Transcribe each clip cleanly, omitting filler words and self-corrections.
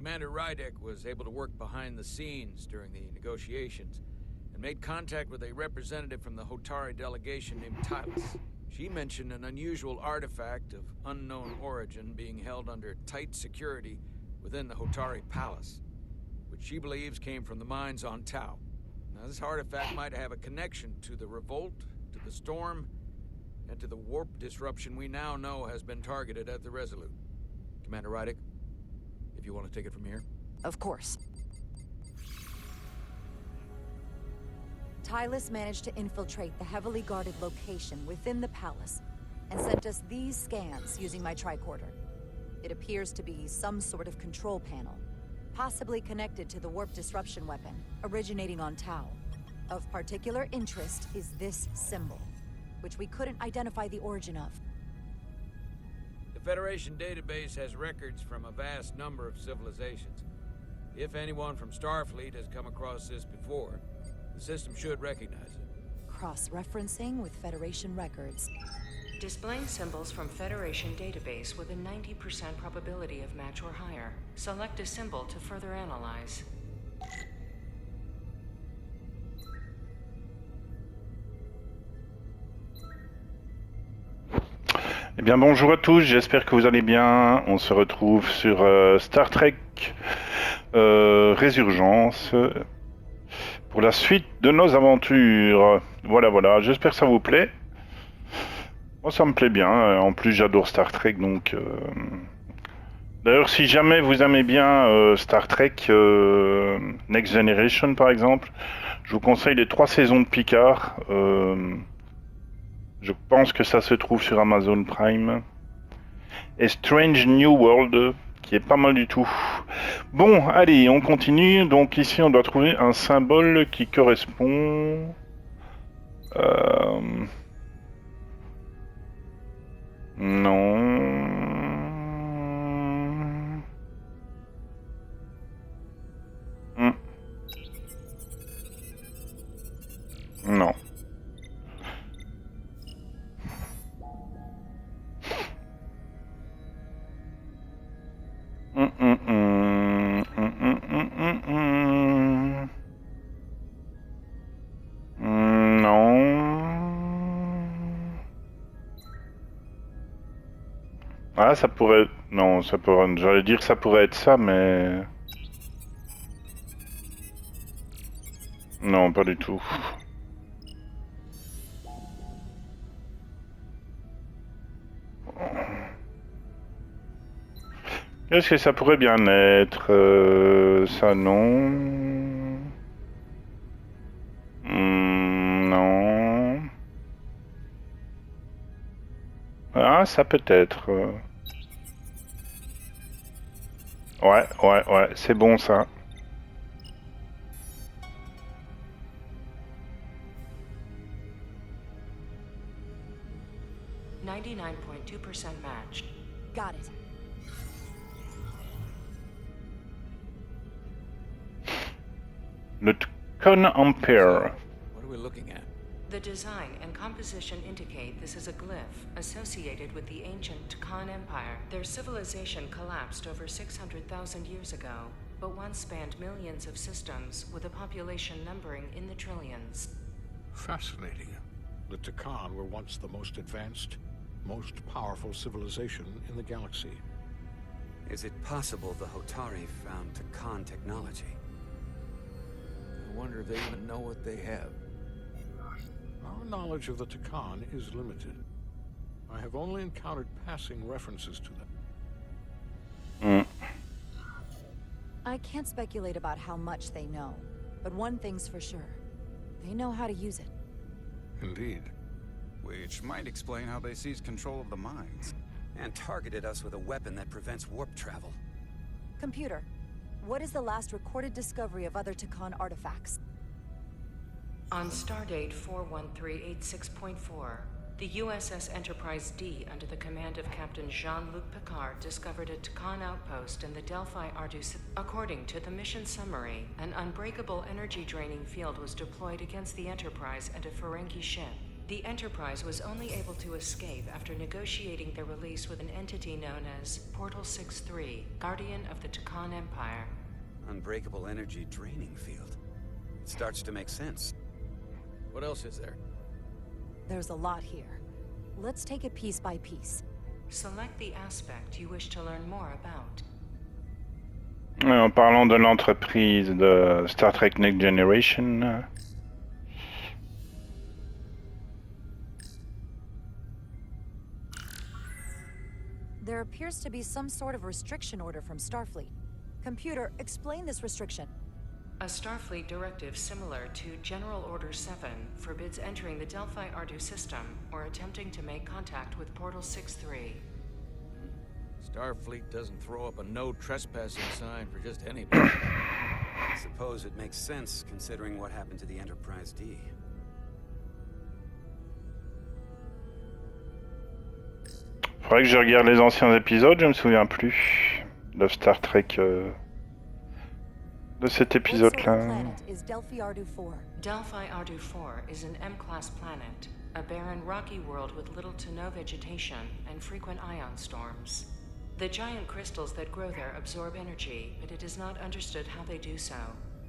Commander Rydek was able to work behind the scenes during the negotiations and made contact with a representative from the Hotari delegation named Tylus. She mentioned an unusual artifact of unknown origin being held under tight security within the Hotari Palace, which she believes came from the mines on Tau. Now, this artifact might have a connection to the revolt, to the storm, and to the warp disruption we now know has been targeted at the Resolute. Commander Rydek, if you want to take it from here. Of course. Tylus managed to infiltrate the heavily guarded location within the palace and sent us these scans using my tricorder. It appears to be some sort of control panel, possibly connected to the warp disruption weapon, originating on Tau. Of particular interest is this symbol, which we couldn't identify the origin of. The Federation database has records from a vast number of civilizations. If anyone from Starfleet has come across this before, the system should recognize it. Cross-referencing with Federation records. Displaying symbols from Federation database with a 90% probability of match or higher. Select a symbol to further analyze. Eh bien bonjour à tous, j'espère que vous allez bien. On se retrouve sur Star Trek Resurgence pour la suite de nos aventures. Voilà, j'espère que ça vous plaît. Moi ça me plaît bien, en plus j'adore Star Trek donc... D'ailleurs si jamais vous aimez bien Star Trek Next Generation par exemple, je vous conseille les 3 saisons de Picard. Je pense que ça se trouve sur Amazon Prime. Et Strange New World, qui est pas mal du tout. Bon, allez, on continue. Donc ici, on doit trouver un symbole qui correspond... Non... Non. Ah, ça pourrait... Non, ça pourrait... J'allais dire que ça pourrait être ça, mais... Non, pas du tout. Qu'est-ce que ça pourrait bien être ça, non. Non. Ah, ça peut être. Ouais, c'est bon ça. Match. Got it. Le Tkon Ampere. What are we looking at? The design and composition indicate this is a glyph associated with the ancient Tkon Empire. Their civilization collapsed over 600,000 years ago, but once spanned millions of systems with a population numbering in the trillions. Fascinating. The Tkon were once the most advanced, most powerful civilization in the galaxy. Is it possible the Hotari found Tkon technology? I wonder if they even know what they have. Our knowledge of the Tkon is limited. I have only encountered passing references to them. I can't speculate about how much they know, but one thing's for sure. They know how to use it. Indeed. Which might explain how they seized control of the mines and targeted us with a weapon that prevents warp travel. Computer, what is the last recorded discovery of other Tkon artifacts? On stardate 41386.4, the USS Enterprise D, under the command of Captain Jean-Luc Picard, discovered a Tkon outpost in the Delphi Ardus. According to the mission summary, an unbreakable energy-draining field was deployed against the Enterprise and a Ferengi ship. The Enterprise was only able to escape after negotiating their release with an entity known as Portal 6-3, Guardian of the Takan Empire. Unbreakable energy draining field. It starts to make sense. What else is there? There's a lot here. Let's take it piece by piece. Select the aspect you wish to learn more about. En parlant de l'entreprise de Star Trek Next Generation. There appears to be some sort of restriction order from Starfleet. Computer, explain this restriction. A Starfleet directive similar to General Order 7 forbids entering the Delphi Ardu system or attempting to make contact with Portal 6-3. Starfleet doesn't throw up a no trespassing sign for just anybody. I suppose it makes sense considering what happened to the Enterprise D. Faudrait que je regarde les anciens épisodes, je me souviens plus de Star Trek de cet épisode-là. Planet is Delphi Ardu 4. Delphi Ardu 4 is an M-class planet, a barren rocky world with little to no vegetation and frequent ion storms. The giant crystals that grow there absorb energy, but it is not understood how they do so.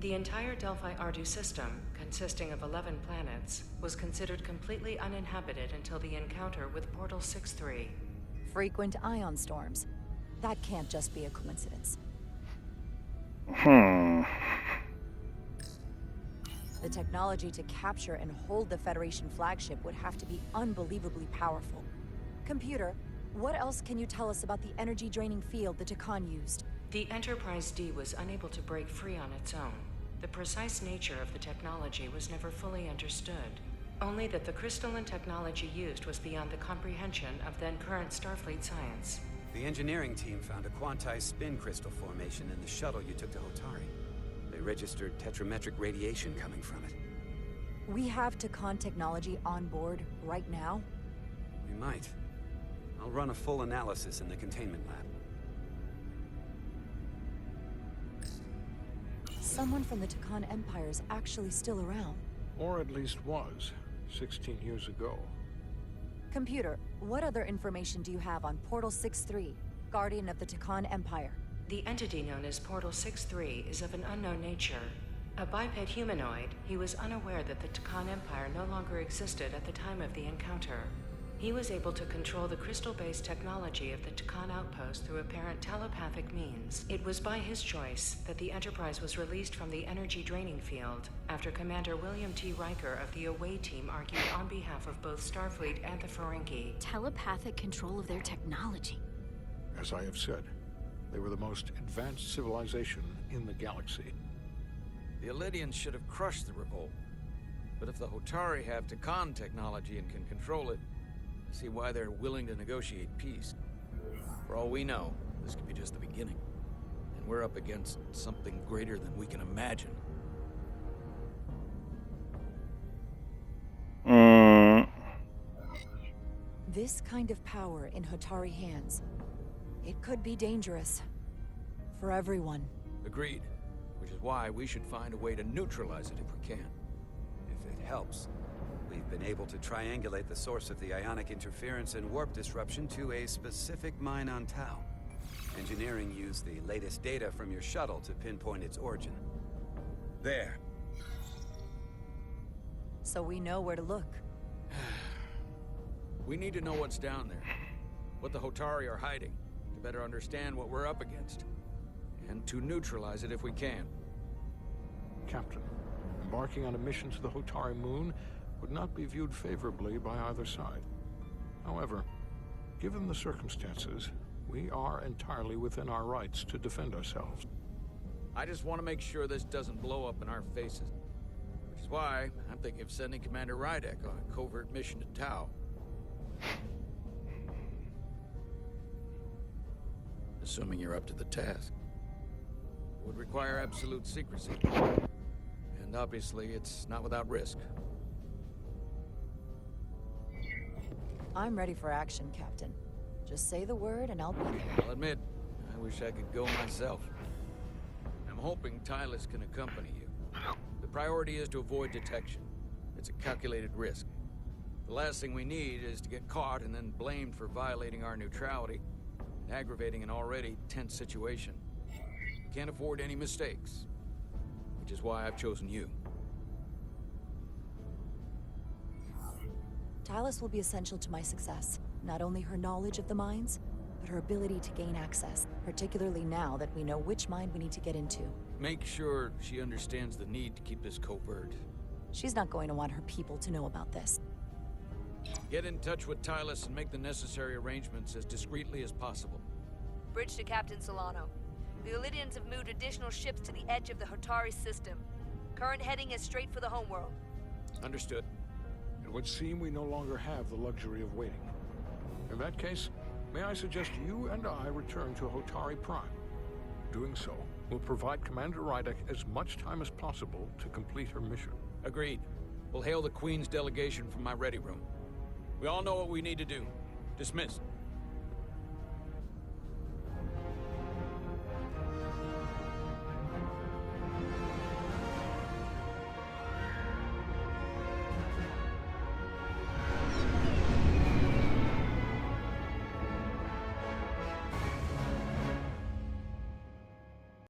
The entire Delphi Ardu system, consisting of 11 planets, was considered completely uninhabited until the encounter with Portal 6-3. Frequent ion storms. That can't just be a coincidence. The technology to capture and hold the Federation flagship would have to be unbelievably powerful. Computer, what else can you tell us about the energy-draining field the Takan used? The Enterprise D was unable to break free on its own. The precise nature of the technology was never fully understood. Only that the crystalline technology used was beyond the comprehension of then-current Starfleet science. The engineering team found a quantized spin crystal formation in the shuttle you took to Hotari. They registered tetrametric radiation coming from it. We have Takan technology on board right now? We might. I'll run a full analysis in the containment lab. Someone from the Takan Empire is actually still around. Or at least was, 16 years ago. Computer, what other information do you have on Portal 6-3, Guardian of the Takan Empire? The entity known as Portal 6-3 is of an unknown nature. A biped humanoid, he was unaware that the Takan Empire no longer existed at the time of the encounter. He was able to control the crystal-based technology of the Takan outpost through apparent telepathic means. It was by his choice that the Enterprise was released from the energy-draining field after Commander William T. Riker of the Away Team argued on behalf of both Starfleet and the Ferengi. Telepathic control of their technology. As I have said, they were the most advanced civilization in the galaxy. The Elydians should have crushed the revolt. But if the Hotari have Takan technology and can control it, I see why they're willing to negotiate peace. For all we know, this could be just the beginning. And we're up against something greater than we can imagine. This kind of power in Hotari hands, it could be dangerous. For everyone. Agreed. Which is why we should find a way to neutralize it if we can. If it helps. We've been able to triangulate the source of the ionic interference and warp disruption to a specific mine on Tau. Engineering used the latest data from your shuttle to pinpoint its origin. There. So we know where to look. We need to know what's down there. What the Hotari are hiding. To better understand what we're up against. And to neutralize it if we can. Captain, embarking on a mission to the Hotari moon would not be viewed favorably by either side. However, given the circumstances, we are entirely within our rights to defend ourselves. I just want to make sure this doesn't blow up in our faces. Which is why I'm thinking of sending Commander Rydek on a covert mission to Tau. Assuming you're up to the task. It would require absolute secrecy. And obviously, it's not without risk. I'm ready for action, Captain. Just say the word and I'll be there. I'll admit, I wish I could go myself. I'm hoping Tylus can accompany you. The priority is to avoid detection. It's a calculated risk. The last thing we need is to get caught and then blamed for violating our neutrality and aggravating an already tense situation. We can't afford any mistakes, which is why I've chosen you. Tylus will be essential to my success. Not only her knowledge of the mines, but her ability to gain access, particularly now that we know which mine we need to get into. Make sure she understands the need to keep this covert. She's not going to want her people to know about this. Get in touch with Tylus and make the necessary arrangements as discreetly as possible. Bridge to Captain Solano. The Illydians have moved additional ships to the edge of the Hotari system. Current heading is straight for the homeworld. Understood. It would seem we no longer have the luxury of waiting. In that case, may I suggest you and I return to Hotari Prime? Doing so will provide Commander Rydek as much time as possible to complete her mission. Agreed. We'll hail the Queen's delegation from my ready room. We all know what we need to do. Dismissed.